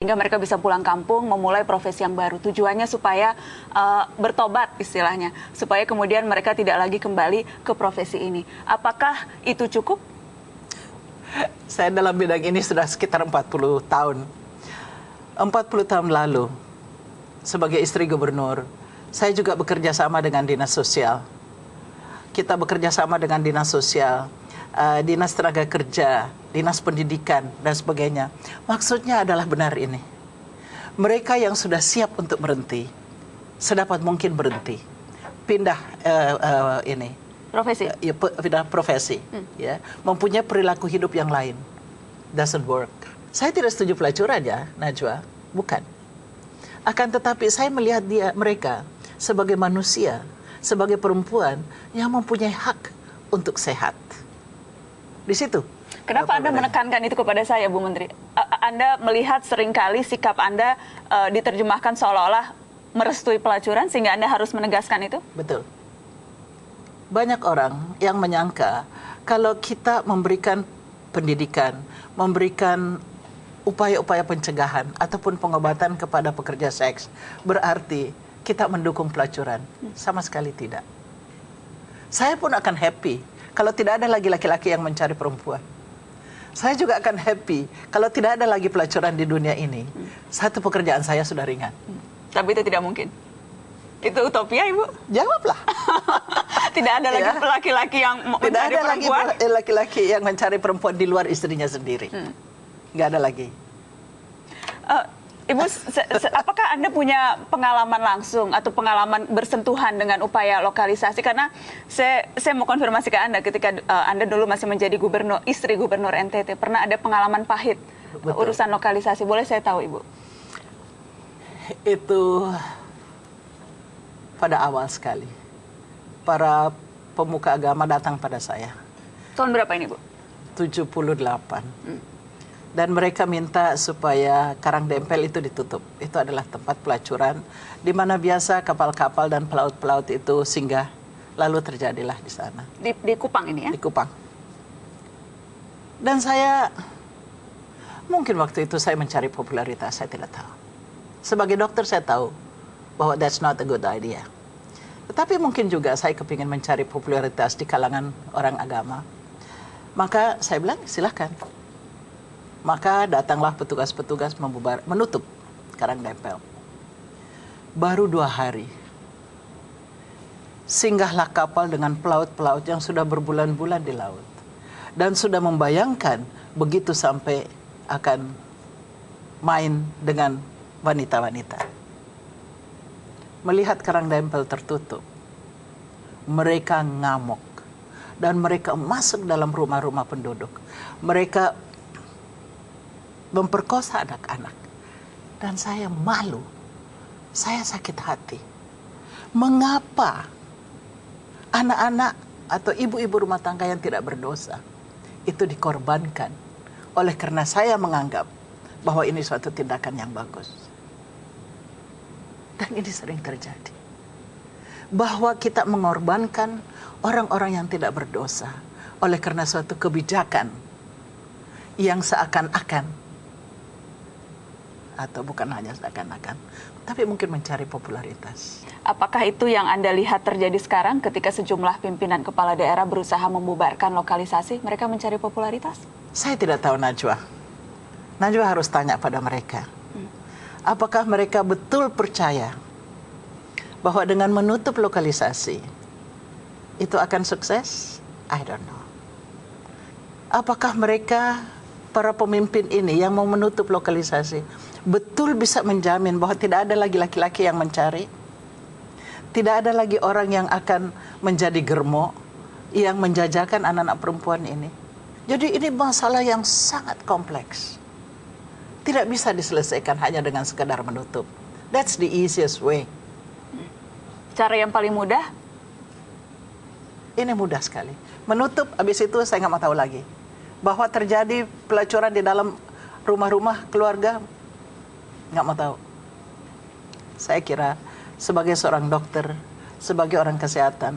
Sehingga mereka bisa pulang kampung, memulai profesi yang baru. Tujuannya supaya bertobat istilahnya. Supaya kemudian mereka tidak lagi kembali ke profesi ini. Apakah itu cukup? Saya dalam bidang ini sudah sekitar 40 tahun. 40 tahun lalu, sebagai istri gubernur, saya juga bekerja sama dengan dinas sosial. Kita bekerja sama dengan dinas sosial, dinas tenaga kerja, dinas pendidikan, dan sebagainya. Maksudnya adalah benar ini. Mereka yang sudah siap untuk berhenti, sedapat mungkin berhenti. Pindah pindah profesi. Ya, mempunyai perilaku hidup yang lain. Doesn't work. Saya tidak setuju pelacuran ya, Najwa. Bukan. Akan tetapi saya melihat mereka sebagai manusia, sebagai perempuan yang mempunyai hak untuk sehat. Di situ. Kenapa Anda menekankan itu kepada saya, Bu Menteri? Anda melihat seringkali sikap Anda diterjemahkan seolah-olah merestui pelacuran sehingga Anda harus menegaskan itu? Betul. Banyak orang yang menyangka kalau kita memberikan pendidikan, memberikan upaya-upaya pencegahan ataupun pengobatan kepada pekerja seks, berarti kita mendukung pelacuran. Sama sekali tidak. Saya pun akan happy kalau tidak ada lagi laki-laki yang mencari perempuan. Saya juga akan happy kalau tidak ada lagi pelacuran di dunia ini. Satu pekerjaan saya sudah ringan. Tapi itu tidak mungkin. Itu utopia, Ibu? Jawablah. Tidak ada lagi laki-laki yang mencari perempuan? Tidak ada lagi laki-laki yang mencari perempuan di luar istrinya sendiri. Nggak ada lagi. Ibu, apakah Anda punya pengalaman langsung atau pengalaman bersentuhan dengan upaya lokalisasi? Karena saya mau konfirmasi ke Anda ketika Anda dulu masih menjadi istri gubernur NTT, pernah ada pengalaman pahit. Betul. Urusan lokalisasi. Boleh saya tahu, Ibu? Itu pada awal sekali. Para pemuka agama datang pada saya. Tahun berapa ini, Bu? 78. Dan mereka minta supaya Karangdempel itu ditutup. Itu adalah tempat pelacuran di mana biasa kapal-kapal dan pelaut-pelaut itu singgah. Lalu terjadilah di sana. Di Kupang ini ya? Di Kupang. Dan saya, mungkin waktu itu saya mencari popularitas, saya tidak tahu. Sebagai dokter saya tahu bahwa that's not a good idea. Tetapi mungkin juga saya kepingin mencari popularitas di kalangan orang agama. Maka saya bilang silahkan. Maka datanglah petugas-petugas menutup Karangdempel. Baru 2 hari, singgahlah kapal dengan pelaut-pelaut yang sudah berbulan-bulan di laut. Dan sudah membayangkan begitu sampai akan main dengan wanita-wanita. Melihat Karangdempel tertutup, mereka ngamuk. Dan mereka masuk dalam rumah-rumah penduduk. Mereka memperkosa anak-anak. Dan saya malu. Saya sakit hati. Mengapa anak-anak atau ibu-ibu rumah tangga yang tidak berdosa itu dikorbankan oleh karena saya menganggap bahwa ini suatu tindakan yang bagus. Dan ini sering terjadi. Bahwa kita mengorbankan orang-orang yang tidak berdosa oleh karena suatu kebijakan yang seakan-akan, atau bukan hanya seakan-akan, tapi mungkin mencari popularitas. Apakah itu yang Anda lihat terjadi sekarang ketika sejumlah pimpinan kepala daerah berusaha membubarkan lokalisasi? Mereka mencari popularitas? Saya tidak tahu, Najwa. Najwa harus tanya pada mereka. Apakah mereka betul percaya bahwa dengan menutup lokalisasi itu akan sukses? I don't know. Apakah mereka, para pemimpin ini yang mau menutup lokalisasi, betul bisa menjamin bahwa tidak ada lagi laki-laki yang mencari? Tidak ada lagi orang yang akan menjadi germo, yang menjajakan anak-anak perempuan ini? Jadi ini masalah yang sangat kompleks. Tidak bisa diselesaikan hanya dengan sekadar menutup. That's the easiest way. Cara yang paling mudah? Ini mudah sekali. Menutup, habis itu saya nggak mau tahu lagi. Bahwa terjadi pelacuran di dalam rumah-rumah keluarga, nggak mau tahu. Saya kira sebagai seorang dokter, sebagai orang kesehatan,